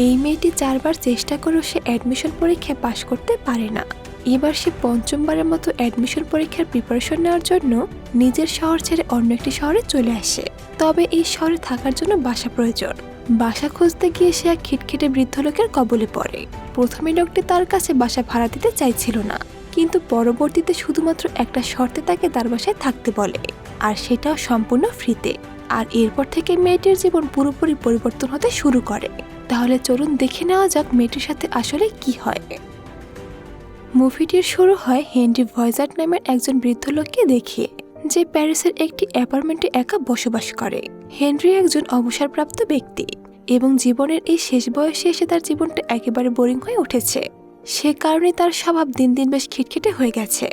এই মেয়েটি 4 বার চেষ্টা করেও সে অ্যাডমিশন পরীক্ষায় পাশ করতে পারে না। এবার সে 5মবারের মতো অ্যাডমিশন পরীক্ষার প্রিপারেশন নেওয়ার জন্য নিজের শহর ছেড়ে অন্য একটি শহরে চলে আসে। তবে এই শহরে থাকার জন্য বাসা প্রয়োজন। বাসা খুঁজতে গিয়ে সে এক খিটখিটে বৃদ্ধ লোকের কবলে পড়ে। প্রথমে লোকটি তার কাছে বাসা ভাড়া দিতে চাইছিল না, কিন্তু পরবর্তীতে শুধুমাত্র একটা শর্তে তাকে তার বাসায় থাকতে বলে, আর সেটাও সম্পূর্ণ ফ্রিতে। আর এরপর থেকে মেয়েটির জীবন পুরোপুরি পরিবর্তন হতে শুরু করে। তাহলে চলুন দেখে নেওয়া যাক মেয়েটির সাথে আসলে কি হয়। মুভিটির শুরু হয় হেনরি ভয়েজার্ট নামের একজন বৃদ্ধ লোককে দেখিয়ে, যে প্যারিসের একটি অ্যাপার্টমেন্টে একা বসবাস করে। হেনরি একজন অবসরপ্রাপ্ত ব্যক্তি এবং জীবনের এই শেষ বয়সে এসে তার জীবনটা একেবারে বোরিং হয়ে উঠেছে। সে কারণে তার স্বভাব দিন দিন বেশ খিটখিটে হয়ে গেছে।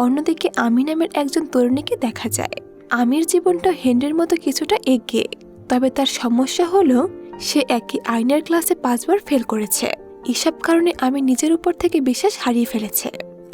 অন্যদিকে আমি নামের একজন তরুণীকে দেখা যায়। আমির জীবনটা হেনরির মতো কিছুটা এগিয়ে, তবে তার সমস্যা হলো সে একই আইনের ক্লাসে 5 বার ফেল করেছে। এসব কারণে আমি নিজের উপর থেকে বিশ্বাস হারিয়ে ফেলেছে।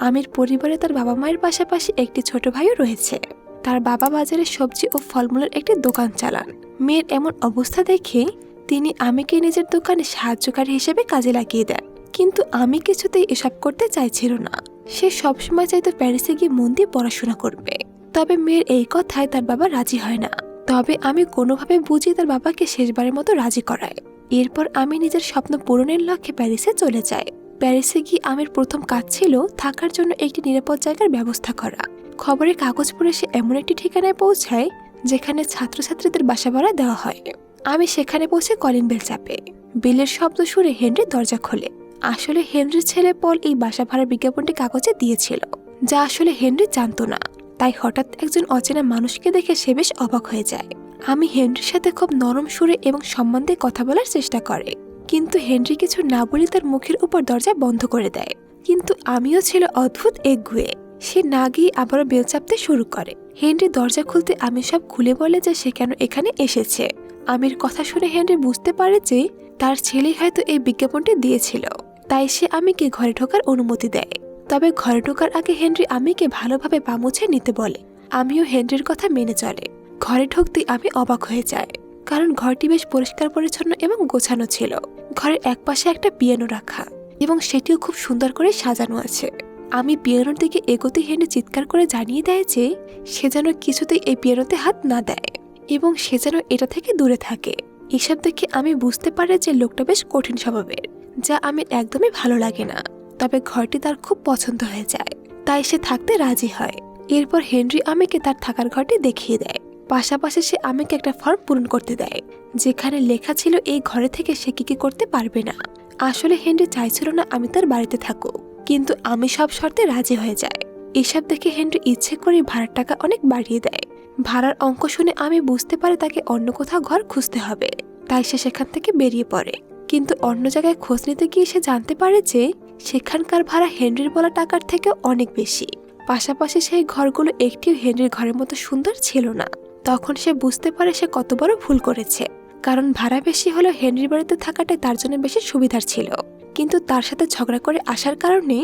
আমির পরিবারে তার বাবা মায়ের পাশাপাশি একটি ছোট ভাইও রয়েছে। তার বাবা বাজারে সবজি ও ফলমূলের একটি দোকান চালান। মেয়ের এমন অবস্থা দেখে তিনি আমিকে নিজের দোকানে সাহায্যকারী হিসেবে কাজে লাগিয়ে দেন, কিন্তু আমি কিছুতেই এসব করতে চাইছিল না। সে সবসময় চাইতো প্যারিসে গিয়ে মন দিয়ে পড়াশোনা করবে। তবে মেয়ের এই কথায় তার বাবা রাজি হয় না। তবে আমি কোনোভাবে বুঝিয়ে তার বাবাকে শেষবারের মতো রাজি করাই। এরপর আমি নিজের স্বপ্ন পূরণের লক্ষ্যে প্যারিসে চলে যাই। প্যারিসে গিয়ে আমির প্রথম কাজ ছিল থাকার জন্য একটি নিরাপদ জায়গার ব্যবস্থা করা। খবরের কাগজ পড়ে সে এমন একটি ঠিকানায় পৌঁছায় যেখানে ছাত্রছাত্রীদের বাসা ভাড়া দেওয়া হয়। আমি সেখানে পৌঁছে কলিং বেল চাপে। বেলের শব্দ শুনে হেনরি দরজা খোলে। আসলে হেনরির ছেলে পল এই বাসা ভাড়ার বিজ্ঞাপনটি কাগজে দিয়েছিল, যা আসলে হেনরি জানতো না। তাই হঠাৎ একজন অচেনা মানুষকে দেখে সে বেশ অবাক হয়ে যায়। আমি হেনরির সাথে খুব নরম সুরে এবং সম্মান দিয়ে কথা বলার চেষ্টা করে, কিন্তু হেনরি কিছু না বলে তার মুখের উপর দরজা বন্ধ করে দেয়। কিন্তু আমিও ছিল অদ্ভুত একগুঁয়ে। সে না গিয়ে আবারও বেল চাপতে শুরু করে। হেনরি দরজা খুলতে আমি সব খুলে বলে যে সে কেন এখানে এসেছে। আমির কথা শুনে হেনরি বুঝতে পারে যে তার ছেলেই হয়তো এই বিজ্ঞাপনটি দিয়েছিল। তাই সে আমিকে ঘরে ঢোকার অনুমতি দেয়। তবে ঘরে ঢোকার আগে হেনরি আমিকে ভালোভাবে পা মুছে নিতে বলে। আমিও হেনরির কথা মেনে চলে। ঘরে ঢুকতে আমি অবাক হয়ে যায়, কারণ ঘরটি বেশ পরিষ্কার পরিচ্ছন্ন এবং গোছানো ছিল। ঘরের একপাশে একটা পিয়ানো রাখা এবং সেটিও খুব সুন্দর করে সাজানো আছে। আমি পিয়ানোর দিকে এগোতে হেনরি চিৎকার করে জানিয়ে দেয় যে সে যেন কিছুতেই এই পিয়ানোতে হাত না দেয় এবং সে যেন এটা থেকে দূরে থাকে। এসব দেখে আমি বুঝতে পারি যে লোকটা বেশ কঠিন স্বভাবের, যা আমি একদমই ভালো লাগে না। তবে ঘরটি তার খুব পছন্দ হয়ে যায়, তাই সে থাকতে রাজি হয়। এরপর হেনরি আমিকে তার থাকার ঘরটি দেখিয়ে দেয়। পাশাপাশি সে আমিকে একটা ফর্ম পূরণ করতে দেয়, যেখানে লেখা ছিল এই ঘরে থেকে সে কি করতে পারবে না। আসলে হেনরি চাইছিল না আমি তার বাড়িতে থাকুক, কিন্তু আমি সব শর্তে রাজি হয়ে যায়। এসব দেখে হেনরি ইচ্ছে করে ভাড়ার টাকা অনেক বাড়িয়ে দেয়। ভাড়ার অঙ্ক শুনে আমি বুঝতে পারি তাকে অন্য কোথাও ঘর খুঁজতে হবে। তাই সে সেখান থেকে বেরিয়ে পড়ে। কিন্তু অন্য জায়গায় খোঁজ নিতে গিয়ে সে জানতে পারে যে সেখানকার ভাড়া হেনরির বলা টাকার থেকে অনেক বেশি। পাশাপাশি সেই ঘরগুলো একটিও হেনরির ঘরের মতো সুন্দর ছিল না। তখন সে বুঝতে পারে সে কত বড় ভুল করেছে, কারণ ভাড়া বেশি হলেও হেনরির বাড়িতে থাকাটাই তার জন্য বেশি সুবিধার ছিল। কিন্তু তার সাথে ঝগড়া করে আসার কারণে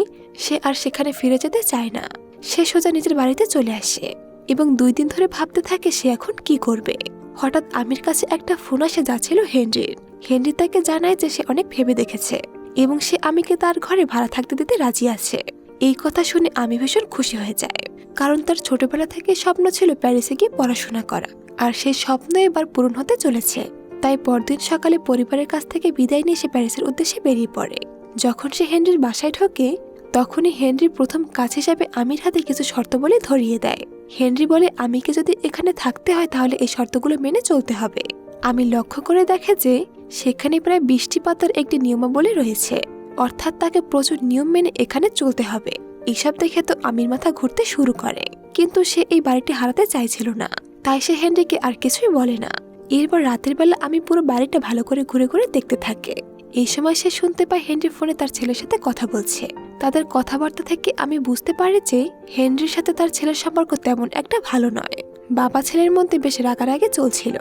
সে আর সেখানে ফিরে যেতে চায় না। সে সোজা নিজের বাড়িতে চলে আসে এবং 2 দিন ধরে ভাবতে থাকে সে এখন কি করবে। হঠাৎ আমির কাছে একটা ফোন আসে, যাচ্ছিল হেনরির। হেনরি তাকে জানায় যে সে অনেক ভেবে দেখেছে এবং সে আমিকে তার ঘরে ভাড়া থাকতে দিতে রাজি আছে। এই কথা শুনে আমি ভীষণ খুশি হয়ে যায়, কারণ তার ছোটবেলা থেকে স্বপ্ন ছিল প্যারিসে গিয়ে পড়াশোনা করা, আর সেই স্বপ্ন এবার পূরণ হতে চলেছে। তাই পরদিন সকালে পরিবারের কাছ থেকে বিদায় নিয়ে সে প্যারিসের উদ্দেশ্যে বেরিয়ে পড়ে। যখন সে হেনরির বাসায় ঢোকে, তখনই হেনরির প্রথম কাজ হিসাবে আমির হাতে কিছু শর্ত বলে ধরিয়ে দেয়। হেনরি বলে আমিকে যদি এখানে থাকতে হয় তাহলে এই শর্তগুলো মেনে চলতে হবে। আমি লক্ষ্য করে দেখে যে সেখানে প্রায় 20টি পাতার একটি নিয়মাবলী রয়েছে, অর্থাৎ তাকে প্রচুর নিয়ম মেনে এখানে চলতে হবে। এসব দেখে তো আমির মাথা ঘুরতে শুরু করে, কিন্তু সে এই বাড়িটি হারাতে চাইছিল না। তাই সে হেনরিকে আর কিছুই বলে না। এরপর রাতের বেলা আমি পুরো বাড়িটা ভালো করে ঘুরে ঘুরে দেখতে থাকে। এই সময় সে শুনতে পায় হেনরি ফোনে তার ছেলের সাথে কথা বলছে। তাদের কথাবার্তা থেকে আমি বুঝতে পারি যে হেনরির সাথে তার ছেলের সম্পর্ক তেমন একটা ভালো নয়। বাবা ছেলের মধ্যে বেশ রাগারাগি চলছিল।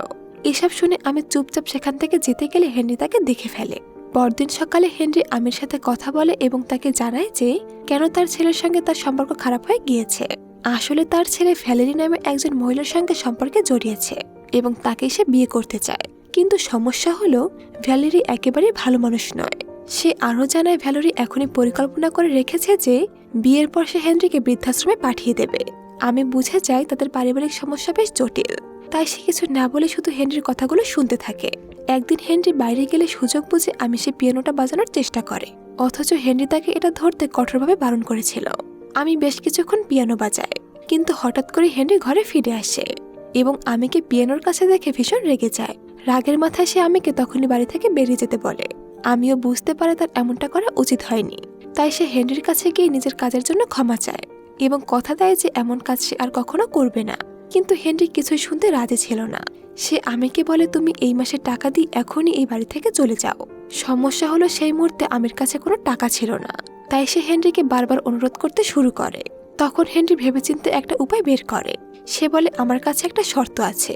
এসব শুনে আমি চুপচাপ সেখান থেকে যেতে গেলে হেনরি তাকে দেখে ফেলে। পরদিন সকালে হেনরি আমির সাথে কথা বলে এবং তাকে জানায় যে কেন তার ছেলের সঙ্গে তার সম্পর্ক খারাপ হয়ে গিয়েছে। আসলে তার ছেলে ভ্যালেরি নামে একজন মহিলার সঙ্গে সম্পর্কে জড়িয়েছে এবং তাকে সে বিয়ে করতে চায়। কিন্তু সমস্যা হলো ভ্যালেরি একেবারে ভালো মানুষ নয়। সে আরও জানায় ভ্যালেরি এখনই পরিকল্পনা করে রেখেছে যে বিয়ের পর সে হেনরিকে বৃদ্ধাশ্রমে পাঠিয়ে দেবে। আমি বুঝে যাই তাদের পারিবারিক সমস্যা বেশ জটিল, তাই সে কিছু না বলে শুধু হেনরির কথাগুলো শুনতে থাকে। একদিন হেনরি বাইরে গেলে সুযোগ বুঝে আমি সে পিয়ানোটা বাজানোর চেষ্টা করে, অথচ হেনরি তাকে এটা ধরতে কঠোরভাবে বারণ করেছিল। আমি বেশ কিছুক্ষণ পিয়ানো বাজাই, কিন্তু হঠাৎ করে হেনরি ঘরে ফিরে আসে এবং আমিকে পিয়ানোর কাছে দেখে ভীষণ রেগে যায়। রাগের মাথায় সে আমিকে তখনই বাড়ি থেকে বেরিয়ে যেতে বলে। আমিও বুঝতে পারে তার এমনটা করা উচিত হয়নি, তাই সে হেনরির কাছে গিয়ে নিজের কাজের জন্য ক্ষমা চায় এবং কথা দেয় যে এমন কাজ সে আর কখনো করবে না। কিন্তু হেনরি কিছুই শুনতে রাজি ছিল না। সে আমিকে বলে, তুমি এই মাসে টাকা দিয়ে এখনই এই বাড়ি থেকে চলে যাও। সমস্যা হলো সেই মুহূর্তে আমির কাছে কোনো টাকা ছিল না, তাই সে হেনরিকে বারবার অনুরোধ করতে শুরু করে। তখন হেনরি ভেবেচিন্তে একটা উপায় বের করে। সে বলে, আমার কাছে একটা শর্ত আছে,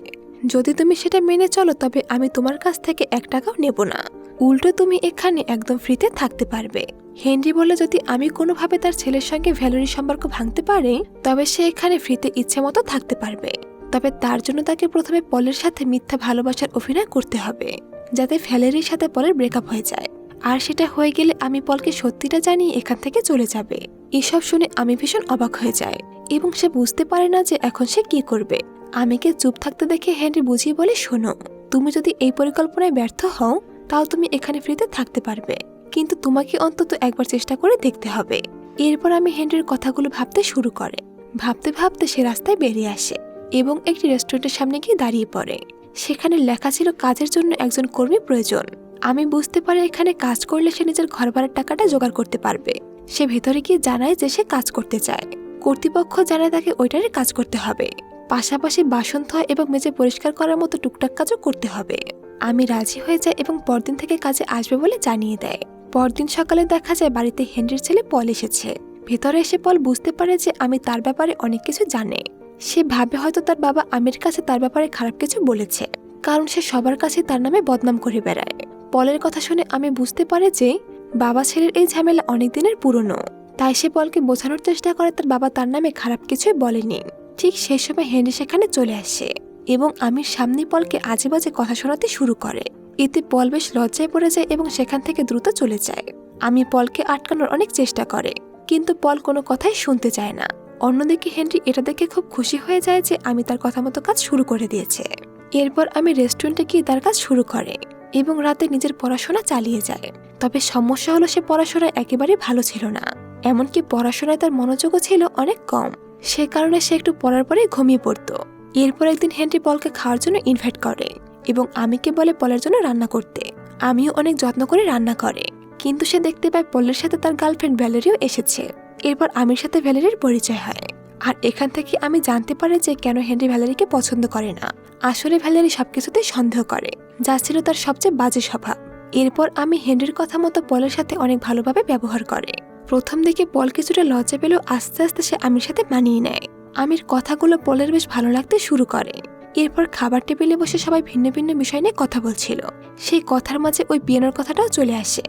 যদি তুমি সেটা মেনে চলো তবে আমি তোমার কাছ থেকে 1 টাকাও নেব না, উল্টো তুমি এখানে একদম ফ্রিতে থাকতে পারবে। হেনরি বলে, যদি আমি কোনোভাবে তার ছেলের সঙ্গে ভ্যালেরির সম্পর্ক ভাঙতে পারি তবে সে এখানে ফ্রিতে ইচ্ছে মতো থাকতে পারবে, তবে তার জন্য তাকে প্রথমে পলের সাথে মিথ্যা ভালোবাসার অভিনয় করতে হবে, যাতে ভ্যালেরির সাথে পলের ব্রেকআপ হয়ে যায়। আর সেটা হয়ে গেলে আমি পলকে সত্যিটা জানিয়ে এখান থেকে চলে যাবে। এসব শুনে আমি ভীষণ অবাক হয়ে যায় এবং সে বুঝতে পারে না যে এখন সে কি করবে। আমিকে চুপ থাকতে দেখে হেনরি বুঝিয়ে বলে, শোনো, তুমি যদি এই পরিকল্পনায় ব্যর্থ হও তাও তুমি এখানে ফ্রিতে থাকতে পারবে, কিন্তু তোমাকে অন্তত একবার চেষ্টা করে দেখতে হবে। এরপর আমি হেনরির কথাগুলো ভাবতে শুরু করে। ভাবতে ভাবতে সে রাস্তায় বেরিয়ে আসে এবং একটি রেস্টুরেন্টের সামনে গিয়ে দাঁড়িয়ে পড়ে। সেখানে লেখা ছিল কাজের জন্য একজন কর্মী প্রয়োজন। আমি বুঝতে পারি এখানে কাজ করলে সে নিজের ঘর ভাড়ার টাকাটা জোগাড় করতে পারবে। সে ভেতরে গিয়ে জানায় যে সে কাজ করতে চায়। কর্তৃপক্ষ জানায় তাকে ওইটারে কাজ করতে হবে, পাশাপাশি বাসন ধোয়া এবং মেজে পরিষ্কার করার মতো টুকটাক কাজও করতে হবে। আমি রাজি হয়ে যাই এবং পরদিন থেকে কাজে আসবে বলে জানিয়ে দেয়। পরদিন সকালে দেখা যায় বাড়িতে হেনরির ছেলে পল এসেছে। ভেতরে এসে পল বুঝতে পারে যে আমি তার ব্যাপারে অনেক কিছু জানে। সে ভাবে হয়তো তার বাবা আমির কাছে তার ব্যাপারে খারাপ কিছু বলেছে, কারণ সে সবার কাছে তার নামে বদনাম করে বেড়ায়। পলের কথা শুনে আমি বুঝতে পারি যে বাবা ছেলের এই ঝামেলা অনেক দিনের পুরনো, তাই সে পলকে বোঝানোর চেষ্টা করে তার বাবা তার নামে খারাপ কিছুই বলেনি। ঠিক সেই সময় হেনরি সেখানে চলে আসে এবং আমির সামনে পলকে আজে বাজে কথা শোনাতে শুরু করে। এতে পল বেশ লজ্জায় পড়ে যায় এবং সেখান থেকে দ্রুত চলে যায়। আমি পলকে আটকানোর অনেক চেষ্টা করে, কিন্তু পল কোনো কথাই শুনতে চায় না। অন্যদিকে হেনরি এটা দেখে খুব খুশি হয়ে যায় যে আমি তার কথা মতো কাজ শুরু করে দিয়েছে। এরপর আমি রেস্টুরেন্টে গিয়ে তার কাজ শুরু করে এবং রাতে নিজের পড়াশোনা চালিয়ে যায়। তবে সমস্যা হলো সে পড়াশোনায় একেবারেই ভালো ছিল না, এমনকি পড়াশোনায় তার মনোযোগও ছিল অনেক কম। সে কারণে সে একটু পড়ার পরেই ঘুমিয়ে পড়তো। এরপর একদিন হেনরি পলকে খাওয়ার জন্য ইনভাইট করে এবং আমিকে বলে পলের জন্য রান্না করতে। আমিও অনেক যত্ন করে রান্না করে, কিন্তু সে দেখতে পায় পলের সাথে তার গার্লফ্রেন্ড ভ্যালেরিও এসেছে। এরপর আমির সাথে ভ্যালেরির পরিচয় হয়, আর এখান থেকে আমি জানতে পারি যে কেন হেনরি ভ্যালেরিকে পছন্দ করে না। আসলে ভ্যালেরি সবকিছুতেই সন্দেহ করে, যা ছিল তার সবচেয়ে বাজে স্বভাব। এরপর আমি হেনরির কথা মতো পলের সাথে অনেক ভালোভাবে ব্যবহার করে। প্রথম দিকে পল কিছুটা লজ্জা পেলেও আস্তে আস্তে সে আমির সাথে মানিয়ে নেয়। আমির কথাগুলো পলের বেশ ভালো লাগতে শুরু করে। এরপর খাবার টেবিলে বসে সবাই ভিন্ন ভিন্ন বিষয় নিয়ে কথা বলছিল। সেই কথার মাঝে ওই পিয়ানোর কথাটাও চলে আসে,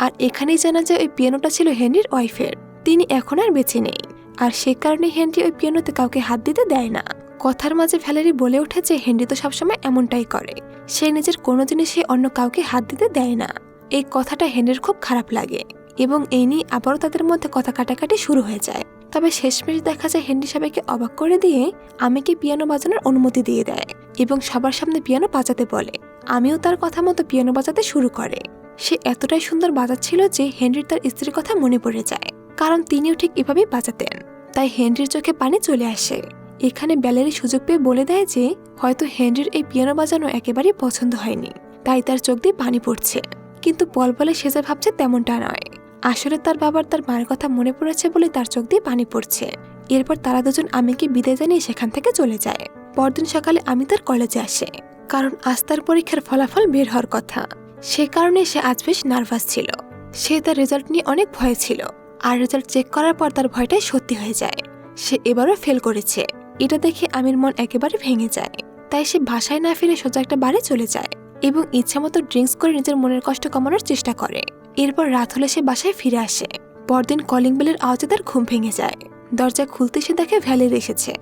আর এখানেই জানা যায় ওই পিয়ানোটা ছিল হেনরির ওয়াইফের। তিনি এখন আর বেঁচে নেই, আর সে কারণে হেনরি ওই পিয়ানোতে কাউকে হাত দিতে দেয় না। কথার মাঝে ভ্যালেরি বলে ওঠে যে হেনরি তো সবসময় এমনটাই করে, সে নিজের কোনো জিনিসে অন্য কাউকে হাত দিতে দেয় না। এই কথাটা হেনরির খুব খারাপ লাগে এবং এই নিয়ে আবারও তাদের মধ্যে কথা কাটাকাটি শুরু হয়ে যায়। তবে শেষমেশ দেখা যায় হেনরি সবাইকে অবাক করে দিয়ে আমিকে পিয়ানো বাজানোর অনুমতি দিয়ে দেয় এবং সবার সামনে পিয়ানো বাজাতে বলে। আমিও তার কথা মতো পিয়ানো বাজাতে শুরু করে। সে এতটাই সুন্দর বাজাচ্ছিল যে হেনরির তার স্ত্রীর কথা মনে পড়ে যায়, কারণ তিনিও ঠিক এভাবেই বাজাতেন। তাই হেনরির চোখে পানি চলে আসে। এখানে ভ্যালেরি সুযোগ পেয়ে বলে দেয় যে হয়তো হেনরির এই পিয়ানো বাজানো একেবারেই পছন্দ হয়নি, তাই তার চোখ দিয়ে পানি পড়ছে। কিন্তু পল বলে সে যা ভাবছে তেমনটা নয়, আসলে তার বাবার তার মায়ের কথা মনে পড়েছে বলে তার চোখ দিয়ে পানি পড়ছে। এরপর তারা দুজন আমিকে বিদায় জানিয়ে সেখান থেকে চলে যায়। পরদিন সকালে আমি তার কলেজে আসে, কারণ আজ তার পরীক্ষার ফলাফল বের হওয়ার কথা। সে কারণে সে আজ বেশ নার্ভাস ছিল। সে তার রেজাল্ট নিয়ে অনেক ভয়ে ছিল, আর রেজাল্ট চেক করার পর তার ভয়টাই সত্যি হয়ে যায়। সে এবারও ফেল করেছে। এটা দেখে আমির মন একেবারে ভেঙে যায়। তাই সে বাসায় না ফিরে সোজা একটা বারে চলে যায় এবং ইচ্ছামতো ড্রিঙ্কস করে নিজের মনের কষ্ট কমানোর চেষ্টা করে। এরপর রাত হলে সে বাসায় ফিরে আসে। পরদিন কলিং বেলের আওয়াজে তার ঘুম ভেঙে যায়। দরজা খুলতে সে দেখে ভ্যালেরি এসেছে।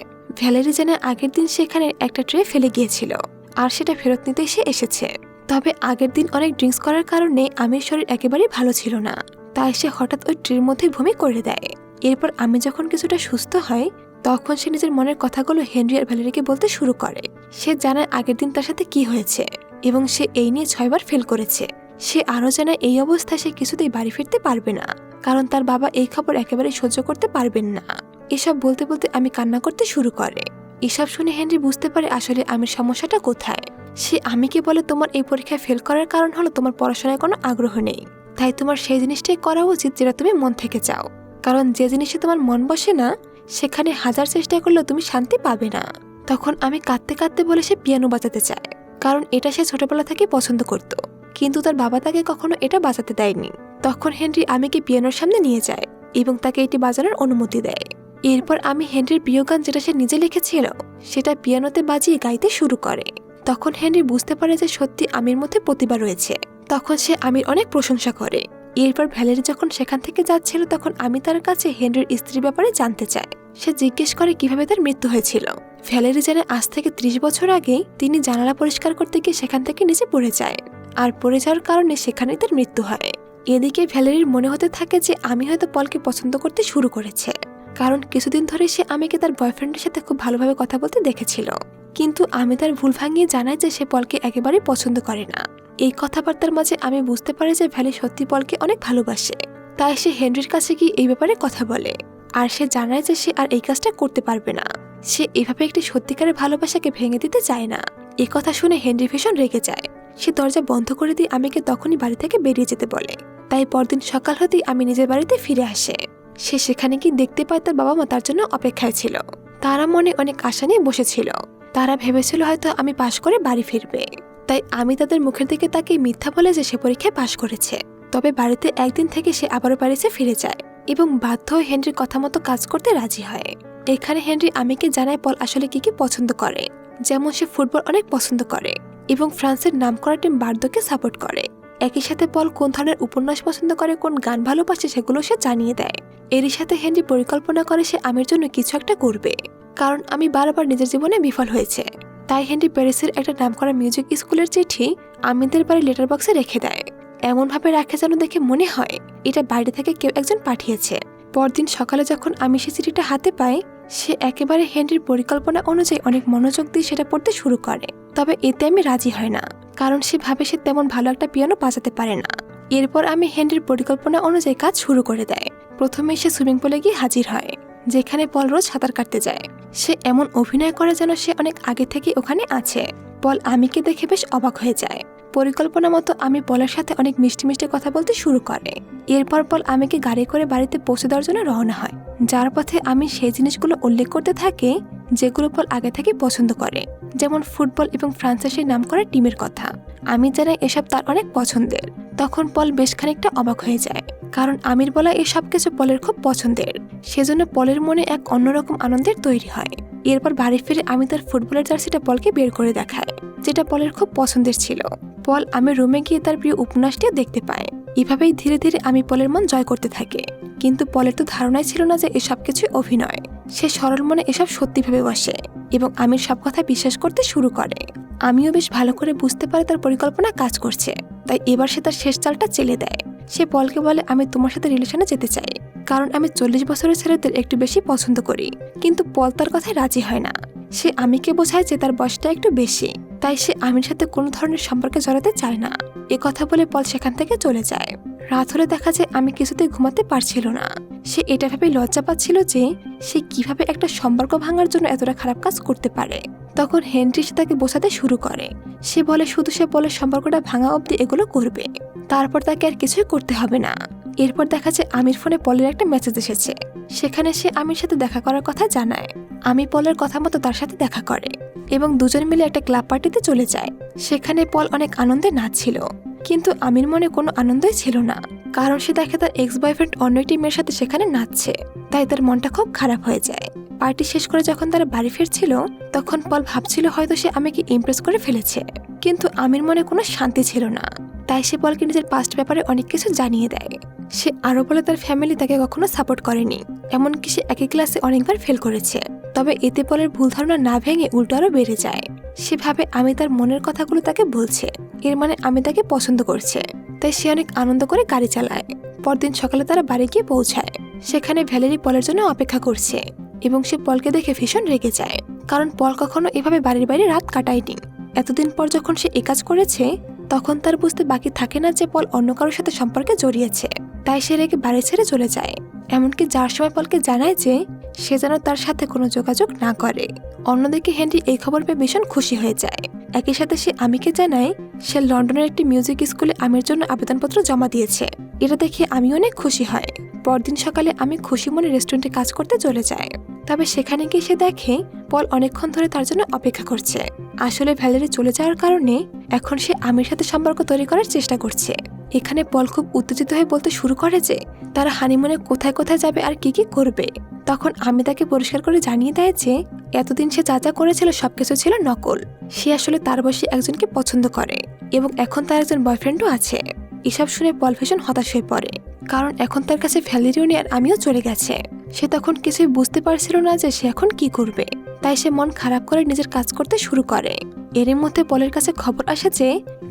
ভ্যালেরি জানে আগের দিন সেখানে একটা ট্রে ফেলে গিয়েছিল, আর সেটা ফেরত নিতে সে এসেছে। তবে আগের দিন অনেক ড্রিঙ্কস করার কারণে আমির শরীর একেবারেই ভালো ছিল না, তাই সে হঠাৎ ওই ট্রির মধ্যে বমি করে দেয়। এরপর আমি যখন কিছুটা সুস্থ হয় তখন সে নিজের মনের কথাগুলো হেনরি আর ভ্যালেরিকে বলতে শুরু করে। সে জানায় আগের দিন তার সাথে কি হয়েছে এবং সে এই নিয়ে 6 বার ফেল করেছে। সে আরও জানায় এই অবস্থায় সে কিছুতেই বাড়ি ফিরতে পারবে না, কারণ তার বাবা এই খবর একেবারেই সহ্য করতে পারবেন না। এসব বলতে বলতে আমি কান্না করতে শুরু করে। এসব শুনে হেনরি বুঝতে পারে আসলে আমির সমস্যাটা কোথায়। সে আমিকে বলে, তোমার এই পরীক্ষায় ফেল করার কারণ হলো তোমার পড়াশোনায় কোনো আগ্রহ নেই, তাই তোমার সেই জিনিসটাই করা উচিত যেটা তুমি মন থেকে চাও, কারণ যে জিনিসে তোমার মন বসে না সেখানে হাজার চেষ্টা করলেও তুমি শান্তি পাবে না। তখন আমি কাঁদতে কাঁদতে বলে সে পিয়ানো বাজাতে চায়, কারণ এটা সে ছোটবেলা থেকে পছন্দ করত, কিন্তু তার বাবা তাকে কখনো এটা বাজাতে দেয়নি। তখন হেনরি আমিকে পিয়ানোর সামনে নিয়ে যায় এবং তাকে এটি বাজানোর অনুমতি দেয়। এরপর আমি হেনরির প্রিয় গান যেটা সে নিজে লিখেছিল সেটা পিয়ানোতে বাজিয়ে গাইতে শুরু করে। তখন হেনরি বুঝতে পারে যে সত্যি আমির মধ্যে প্রতিভা রয়েছে। তখন সে আমির অনেক প্রশংসা করে। এরপর ভ্যালেরি যখন সেখান থেকে যাচ্ছিল তখন আমি তার কাছে হেনরির স্ত্রীর ব্যাপারে জানতে চাই। সে জিজ্ঞেস করে কিভাবে তার মৃত্যু হয়েছিল। ভ্যালেরি জানে আজ থেকে 30 বছর আগে তিনি জানালা পরিষ্কার করতে গিয়ে সেখান থেকে নিচে পড়ে যায়, আর পড়ে যাওয়ার কারণে সেখানেই তার মৃত্যু হয়। এদিকে ভ্যালেরির মনে হতে থাকে যে আমি হয়তো পলকে পছন্দ করতে শুরু করেছে, কারণ কিছুদিন ধরে সে আমিকে তার বয়ফ্রেন্ডের সাথে খুব ভালোভাবে কথা বলতে দেখেছিল। কিন্তু আমি তার ভুল ভাঙিয়ে জানাই যে সে পলকে একেবারেই পছন্দ করে না। এই কথাবার্তার মাঝে আমি বুঝতে পারি যে ভ্যালি সত্যি পলকে অনেক ভালোবাসে, তাই সে হেনরির কাছে গিয়ে এই ব্যাপারে কথা বলে। আর সে জানায় যে সে আর এই কাজটা করতে পারবে না। সে এভাবে একটি সত্যিকারের ভালোবাসাকে ভেঙে দিতে চায় না। এই কথা শুনে হেনরি ভীষণ রেগে যায়। সে দরজা বন্ধ করে দিয়ে আমিকে তখনই বাড়ি থেকে বেরিয়ে যেতে বলে। তাই পরদিন সকাল হতেই আমি নিজের বাড়িতে ফিরে আসে। সে সেখানে গিয়ে দেখতে পায় তার বাবা মা তার জন্য অপেক্ষায় ছিল। তারা মনে অনেক আশা নিয়ে বসেছিল। তারা ভেবেছিল হয়তো আমি পাশ করে বাড়ি ফিরবে, তাই আমি তাদের মুখের দিকে তাকে মিথ্যা বলে যে সে পরীক্ষায় পাশ করেছে। তবে বাড়িতে একদিন থেকে সে আবারও বাড়িতে ফিরে যায় এবং বাধ্য হয়ে হেনরির কথা মতো কাজ করতে রাজি হয়। এখানে হেনরি আমিকে জানায় পল আসলে কি কি পছন্দ করে, যেমন সে ফুটবল অনেক পছন্দ করে এবং ফ্রান্সের নামকরা টিম বার্দোকে সাপোর্ট করে। একই সাথে পল কোন ধরনের উপন্যাস পছন্দ করে, কোন গান ভালোবাসে সেগুলো সে জানিয়ে দেয়। এরই সাথে হেনরি পরিকল্পনা করে সে আমির জন্য কিছু একটা করবে, কারণ আমি বারবার নিজের জীবনে বিফল হয়েছে। তাই হেনরি প্যারিসের একটা নামকরা মিউজিক স্কুলের চিঠি আমিদের বাড়ির লেটার বক্সে রেখে দেয়। এমনভাবে রাখে যেন দেখে মনে হয় এটা বাইরে থেকে কেউ একজন পাঠিয়েছে। পরদিন সকালে যখন আমি সে চিঠিটা হাতে পাই, সে একেবারে হেনরির পরিকল্পনা অনুযায়ী অনেক মনোযোগ দিয়ে সেটা পড়তে শুরু করে। তবে এতে আমি রাজি হয় না, কারণ সে ভাবে সে তেমন ভালো একটা পিয়ানো বাজাতে পারে না। এরপর আমি হেনরির পরিকল্পনা অনুযায়ী কাজ শুরু করে দেয়। প্রথমে সে সুইমিং পুলে গিয়ে হাজির হয়, যেখানে পল রোজ সাঁতার কাটতে যায়। সে এমন অভিনয় করে যেন সে অনেক আগে থেকে ওখানে আছে। পল আমিকে দেখে বেশ অবাক হয়ে যায়। পরিকল্পনা মতো আমি পলের সাথে অনেক মিষ্টি মিষ্টি কথা বলতে শুরু করে। এরপর পল আমিকে গাড়ি করে বাড়িতে পৌঁছে দেওয়ার জন্য রওনা হয়, যার পথে আমি সেই জিনিসগুলো উল্লেখ করতে থাকি যেগুলো পল আগে থেকে পছন্দ করে, যেমন ফুটবল এবং ফ্রান্সের সেই নামকরা টিমের কথা। আমি জানাই এসব তার অনেক পছন্দের। তখন পল বেশ খানিকটা অবাক হয়ে যায়, কারণ আমির বলা এসব কিছু পলের খুব পছন্দের। সেজন্য পলের মনে এক অন্যরকম আনন্দের তৈরি হয়। এরপর বাড়ি ফিরে আমি তার ফুটবলের জার্সিটা পলকে বের করে দেখায়, যেটা পলের খুব পছন্দের ছিল। পল আমি রুমে গিয়ে তার প্রিয় উপন্যাসটিও দেখতে পায়। এভাবেই ধীরে ধীরে আমি পলের মন জয় করতে থাকে। কিন্তু পলের তো ধারণাই ছিল না যে এসব কিছু অভিনয়। সে সরল মনে এসব সত্যি ভেবে বসে এবং আমির সব কথা বিশ্বাস করতে শুরু করে। আমিও বেশ ভালো করে বুঝতে পারি তার পরিকল্পনা কাজ করছে, তাই এবার সে তার শেষ চালটা চেলে দেয়। সে পলকে বলে, আমি তোমার সাথে রিলেশনে যেতে চাই, কারণ আমি 40 বছরের ছেলেদের একটু বেশি পছন্দ করি। কিন্তু পল তার কথায় রাজি হয় না। সে আমিকে বোঝায় যে তার বয়সটা একটু বেশি, তাই সে আমির সাথে কোনো ধরনের সম্পর্কে জড়াতে চায় না। এ কথা বলে পল সেখান থেকে চলে যায়। রাত হলে দেখা যায় আমি কিছুতেই ঘুমাতে পারছিল না। সে এটা ভেবে লজ্জা পাচ্ছিল যে সে কিভাবে একটা সম্পর্ক ভাঙার জন্য এতটা খারাপ কাজ করতে পারে। তখন হেনরি সে তাকে বোঝাতে শুরু করে। সে বলে শুধু সে পলের সম্পর্কটা ভাঙা অবধি এগুলো করবে, তারপর তাকে আর কিছুই করতে হবে না। এরপর দেখা যায় আমির ফোনে পলের একটা মেসেজ এসেছে। সেখানে সে আমির সাথে দেখা করার কথা জানায়। আমি পলের কথা মতো তার সাথে দেখা করে এবং দুজন মিলে একটা ক্লাব পার্টিতে চলে যায়। সেখানে পল অনেক আনন্দে নাচছিল, কিন্তু আমির মনে কোনো আনন্দই ছিল না, কারণ সে দেখে তার এক্স বয়ফ্রেন্ড অন্য একটি মেয়ের সাথে সেখানে নাচছে। তাই তার মনটা খুব খারাপ হয়ে যায়। পার্টি শেষ করে যখন তারা বাড়ি ফিরছিল তখন পল ভাবছিল হয়তো সে আমাকে ইমপ্রেস করে ফেলেছে, কিন্তু আমির মনে কোনো শান্তি ছিল না। তাই সে পলকে নিজের পাস্ট ব্যাপারে অনেক কিছু জানিয়ে দেয়। সে আরো বলে তার ফ্যামিলি তাকে কখনো সাপোর্ট করেনি, এমনকি সে একই ক্লাসে অনেকবার ফেল করেছে। তবে এতে পলের ভুল ধারণা না ভেঙে উল্টো আরো বেড়ে যায়। সে ভাবে আমি তার মনের কথাগুলো তাকে বলছে, এর মানে আমি তাকে পছন্দ করছে। তাই সে অনেক আনন্দ করে গাড়ি চালায়। পরদিন সকালে তারা বাড়ি গিয়ে পৌঁছায়। সেখানে ভ্যালেরি পলের জন্য অপেক্ষা করছে এবং সে পলকে দেখে ভীষণ রেগে যায়, কারণ পল কখনো এভাবে বাড়ির বাইরে রাত কাটায়নি। এতদিন পর যখন সে এ কাজ করেছে তখন তার বুঝতে বাকি থাকে না যে পল অন্য কারোর সাথে সম্পর্কে জড়িয়েছে। তাই সে রেগে বাড়ি ছেড়ে চলে যায়। এমনকি যার সময় পলকে জানায় যে সে যেন তার সাথে কোনো যোগাযোগ না করে। অন্যদিকে হেনরি এই খবর পেয়ে ভীষণ খুশি হয়ে যায়। একই সাথে সে আমিকে জানায় সে লন্ডনের একটি মিউজিক স্কুলে আমির জন্য আবেদনপত্র জমা দিয়েছে। এটা দেখে আমি অনেক খুশি হয়। পরদিন সকালে আমি খুশি মনে রেস্টুরেন্টে কাজ করতে চলে যাই। তবে সেখানে গিয়ে সে দেখে পল অনেকক্ষণ ধরে তার জন্য অপেক্ষা করছে। আসলে ভ্যালেরি চলে যাওয়ার কারণে এখন সে আমির সাথে সম্পর্ক তৈরি করার চেষ্টা করছে। এখানে পল খুব উত্তেজিত হয়ে বলতে শুরু করে যে তারা হানিমুনে কোথায় কোথায় যাবে আর কি কি করবে। তখন আমি তাকে পরিষ্কার করে জানিয়ে দেয় যে এতদিন সে যা যা করেছিল সবকিছু ছিল নকল। সে আসলে তার বয়সী একজনকে পছন্দ করে এবং এখন তার একজন বয়ফ্রেন্ডও আছে। এসব শুনে পল ভীষণ হতাশ হয়ে পড়ে, কারণ এখন তার কাছে ভ্যালেরিও নেই আর আমিও চলে গেছে। সে তখন কিছুই বুঝতে পারছিল না যে সে এখন কি করবে। তাই সে মন খারাপ করে নিজের কাজ করতে শুরু করে। এরই মধ্যে পলের কাছে খবর আসে যে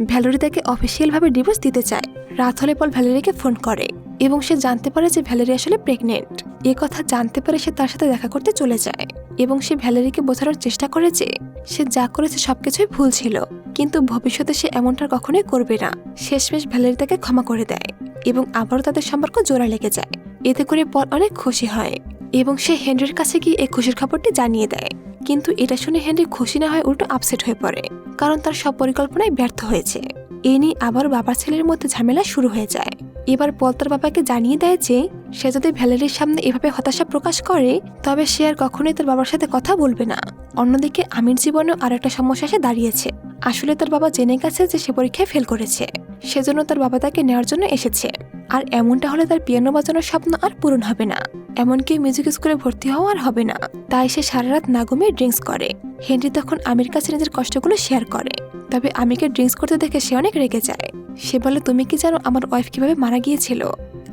ভ্যালেরি তাকে অফিসিয়াল ভাবে ডিভোর্স দিতে চায়। রাত হলে পল ভ্যালেরিকে ফোন করে এবং সে জানতে পারে যে ভ্যালেরি আসলে প্রেগনেন্ট। এ কথা জানতে পারে সে তার সাথে দেখা করতে চলে যায় এবং সে ভ্যালেরিকে বোঝানোর চেষ্টা করে যে সে যা করেছে সবকিছুই ভুল ছিল, কিন্তু ভবিষ্যতে সে এমনটা কখনোই করবে না। শেষমেশ ভ্যালেরি তাকে ক্ষমা করে দেয় এবং আবারও তাদের সম্পর্ক জোড়া লেগে যায়। এতে করে পল অনেক খুশি হয় এবং সে হেনরির কাছে গিয়ে এই খুশির খবরটি জানিয়ে দেয়। কিন্তু এটা শুনে হেনরি খুশি না হয় উল্টো আপসেট হয়ে পড়ে, কারণ তার সব পরিকল্পনায় ব্যর্থ হয়েছে। এ নিয়ে আবার বাবা ছেলের মধ্যে ঝামেলা শুরু হয়ে যায়। এবার পল তার বাবাকে জানিয়ে দেয় যে সে যদি ভ্যালেরির সামনে এভাবে হতাশা প্রকাশ করে তবে সে আর কখনোই তার বাবার সাথে কথা বলবে না। অন্যদিকে আমির জীবনেও আর একটা সমস্যা এসে দাঁড়িয়েছে। আসলে তার বাবা জেনে গেছে যে সে পরীক্ষায় ফেল করেছে, সেজন্য তার বাবা তাকে নেওয়ার জন্য এসেছে। আর এমনটা হলে তার পিয়ানো বাজানোর স্বপ্ন আর পূরণ হবে না, এমনকি মিউজিক স্কুলে ভর্তি হওয়া আর হবে না। তাই সে সারা রাত না ঘুমিয়ে ড্রিঙ্কস করে। হেনরি তখন আমির কাছে নিজের কষ্টগুলো শেয়ার করে। তবে আমিকে ড্রিঙ্কস করতে দেখে সে অনেক রেগে যায়। সে বলে, তুমি কি জানো আমার ওয়াইফ কিভাবে মারা গিয়েছিল?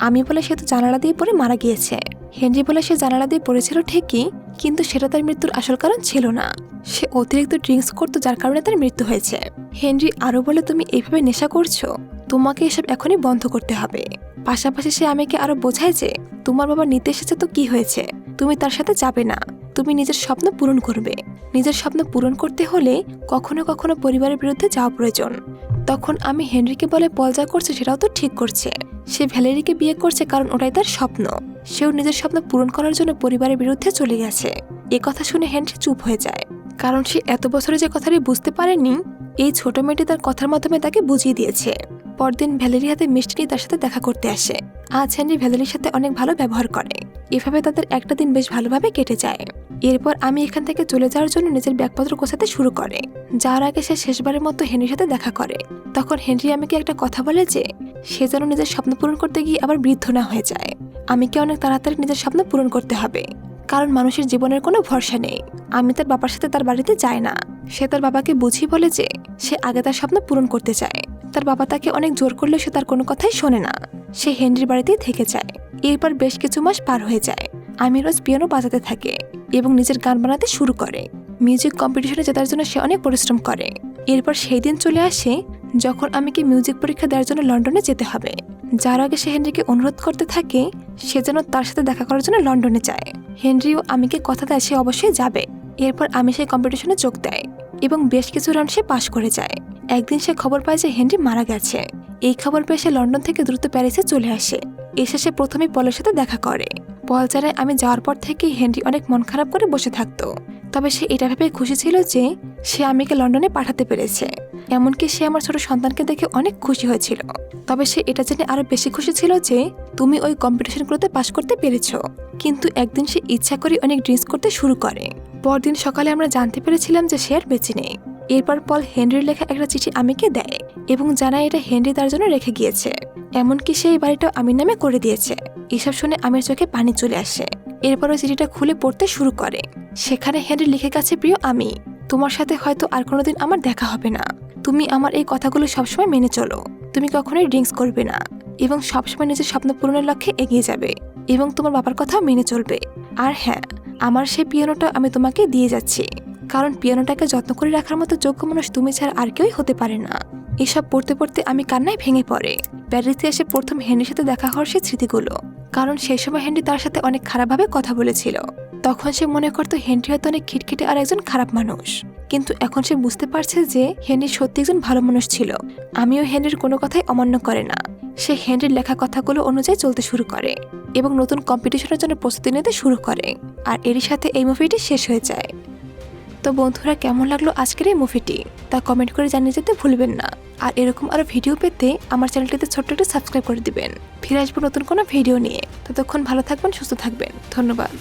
আমি বলে, সে তো জানালা দিয়ে পড়ে মারা গিয়েছে। হেনরি বলে, সে জানালা দিয়ে পড়েছিল ঠিকই, কিন্তু সেটা তার মৃত্যুর আসল কারণ ছিল না। সে অতিরিক্ত ড্রিঙ্কস করতো যার কারণে তার মৃত্যু হয়েছে। হেনরি আরো বলে, তুমি এইভাবে নেশা করছো, তোমাকে এসব এখনই বন্ধ করতে হবে। পাশাপাশি সে আমাকে আরো বোঝায় যে তোমার বাবা নিতে এসেছে তো কি হয়েছে, তুমি তার সাথে যাবে না, তুমি নিজের স্বপ্ন পূরণ করবে। নিজের স্বপ্ন পূরণ করতে হলে কখনো কখনো পরিবারের বিরুদ্ধে যাওয়া প্রয়োজন। তখন আমি হেনরিকে বলে, পল যা করছে সেটাও তো ঠিক করছে। সে ভ্যালেরিকে বিয়ে করছে কারণ ওটাই তার স্বপ্ন। সেও নিজের স্বপ্ন পূরণ করার জন্য পরিবারের বিরুদ্ধে চলে গেছে। এ কথা শুনে হেনরি চুপ হয়ে যায়, কারণ সে এত বছরে যে কথাটি বুঝতে পারেনি এই ছোট মেয়েটি তার কথার মাধ্যমে তাকে বুঝিয়ে দিয়েছে। পরদিন ভ্যালেরি হাতে মিষ্টি নিয়ে তার সাথে দেখা করতে আসে। আজ হেনরি ভ্যালেরির সাথে অনেক ভালো ব্যবহার করে। এভাবে তাদের একটা দিন বেশ ভালোভাবে কেটে যায়। এরপর আমি এখান থেকে চলে যাওয়ার জন্য নিজের ব্যাগপত্র গোছাতে শুরু করে। যাওয়ার আগে সে শেষবারের মতো হেনরির সাথে দেখা করে। তখন হেনরি আমাকে একটা কথা বলে যে সে যেন নিজের স্বপ্ন পূরণ করতে গিয়ে আবার বৃদ্ধ না হয়ে যায়। আমিকে অনেক তাড়াতাড়ি নিজের স্বপ্ন পূরণ করতে হবে, কারণ মানুষের জীবনের কোনো ভরসা নেই। আমি তার বাবার সাথে তার বাড়িতে যাই না। সে তার বাবাকে বুঝিয়ে বলে যে সে আগে তার স্বপ্ন পূরণ করতে চায়। তার বাবা তাকে অনেক জোর করলেও সে তার কোনো কথাই শোনে না। সে হেনরির বাড়িতেই থেকে যায়। এরপর বেশ কিছু মাস পার হয়ে যায়। আমি রোজ পিয়ানো বাজাতে থাকে এবং নিজের গান বানাতে শুরু করে। মিউজিক কম্পিটিশনে জেতার জন্য সে অনেক পরিশ্রম করে। এরপর সেই দিন চলে আসে যখন আমিকে মিউজিক পরীক্ষা দেওয়ার জন্য লন্ডনে যেতে হবে। যার আগে সে হেনরিকে অনুরোধ করতে থাকে সে যেন তার সাথে দেখা করার জন্য লন্ডনে যায়। হেনরিও আমিকে কথা দেয় সে অবশ্যই যাবে। এরপর আমি সেই কম্পিটিশনে যোগ দেয় এবং বেশ কিছু রাউন্ড সে পাশ করে যায়। একদিন সে খবর পায় যে হেনরি মারা গেছে। এই খবর পেয়ে সে লন্ডন থেকে দ্রুত প্যারিসে চলে আসে। এসে সে প্রথমে পলের সাথে দেখা করে। পল জানায় আমি যাওয়ার পর থেকেই হেনরি অনেক মন খারাপ করে বসে থাকতো। তবে সে এটা ভেবে খুশি ছিল যে সে আমিকে লন্ডনে পাঠাতে পেরেছে। এমনকি সে আমার ছোট সন্তানকে দেখে অনেক খুশি হয়েছিল। তবে সে এটা জেনে আরো বেশি খুশি ছিল যে তুমি ওই কম্পিটিশনগুলোতে পাশ করতে পেরেছো। কিন্তু একদিন সে ইচ্ছা করে অনেক ড্রিঙ্কস করতে শুরু করে। পরদিন সকালে আমরা জানতে পেরেছিলাম যে সে আর বেঁচে নেই। এরপর পল হেনরির লেখা একটা চিঠি আমিকে দেয় এবং জানায় এটা হেনরি তার জন্য রেখে গিয়েছে। এমনকি সেই বাড়িটাও আমির নামে করে দিয়েছে। এসব শুনে আমির চোখে পানি চলে আসে। এরপর ওই চিঠিটা খুলে পড়তে শুরু করে। সেখানে হেনরি লিখে গেছে, প্রিয় আমি, তোমার সাথে হয়তো আর কোনোদিন আমার দেখা হবে না। তুমি আমার এই কথাগুলো সবসময় মেনে চলো। তুমি কখনোই ড্রিঙ্কস করবে না এবং সবসময় নিজের স্বপ্ন পূরণের লক্ষ্যে এগিয়ে যাবে এবং তোমার বাবার কথাও মেনে চলবে। আর হ্যাঁ, আমার সেই পিয়ানোটা আমি তোমাকে দিয়ে যাচ্ছি, কারণ পিয়ানোটাকে যত্ন করে রাখার মতো যোগ্য মানুষ তুমি ছাড়া আর কেউই হতে পারে না। এসব পড়তে পড়তে আমি কান্নায় ভেঙে পড়ে। প্যারিসে এসে প্রথম হেনরির সাথে দেখা হওয়ার সেই স্মৃতিগুলো, কারণ সেই সময় হেনরি তার সাথে অনেক খারাপভাবে কথা বলেছিল। তখন সে মনে করতো হেনরি হয়তো অনেক খিটখিটে আর একজন খারাপ মানুষ, কিন্তু এখন সে বুঝতে পারছে যে হেনরি সত্যি একজন ভালো মানুষ ছিল। আমিও হেনরির কোনো কথাই অমান্য করে না। সে হেনরির লেখা কথাগুলো অনুযায়ী চলতে শুরু করে এবং নতুন কম্পিটিশনের জন্য প্রস্তুতি নিতে শুরু করে। আর এরই সাথে এই মুভিটি শেষ হয়ে যায়। তো বন্ধুরা, কেমন লাগলো আজকের এই মুভিটি তা কমেন্ট করে জানিয়ে যেতে ভুলবেন না। আর এরকম আরো ভিডিও পেতে আমার চ্যানেলটিতে ছোট্ট একটা সাবস্ক্রাইব করে দিবেন। ফিরে আসবো নতুন কোনো ভিডিও নিয়ে। ততক্ষণ ভালো থাকবেন, সুস্থ থাকবেন। ধন্যবাদ।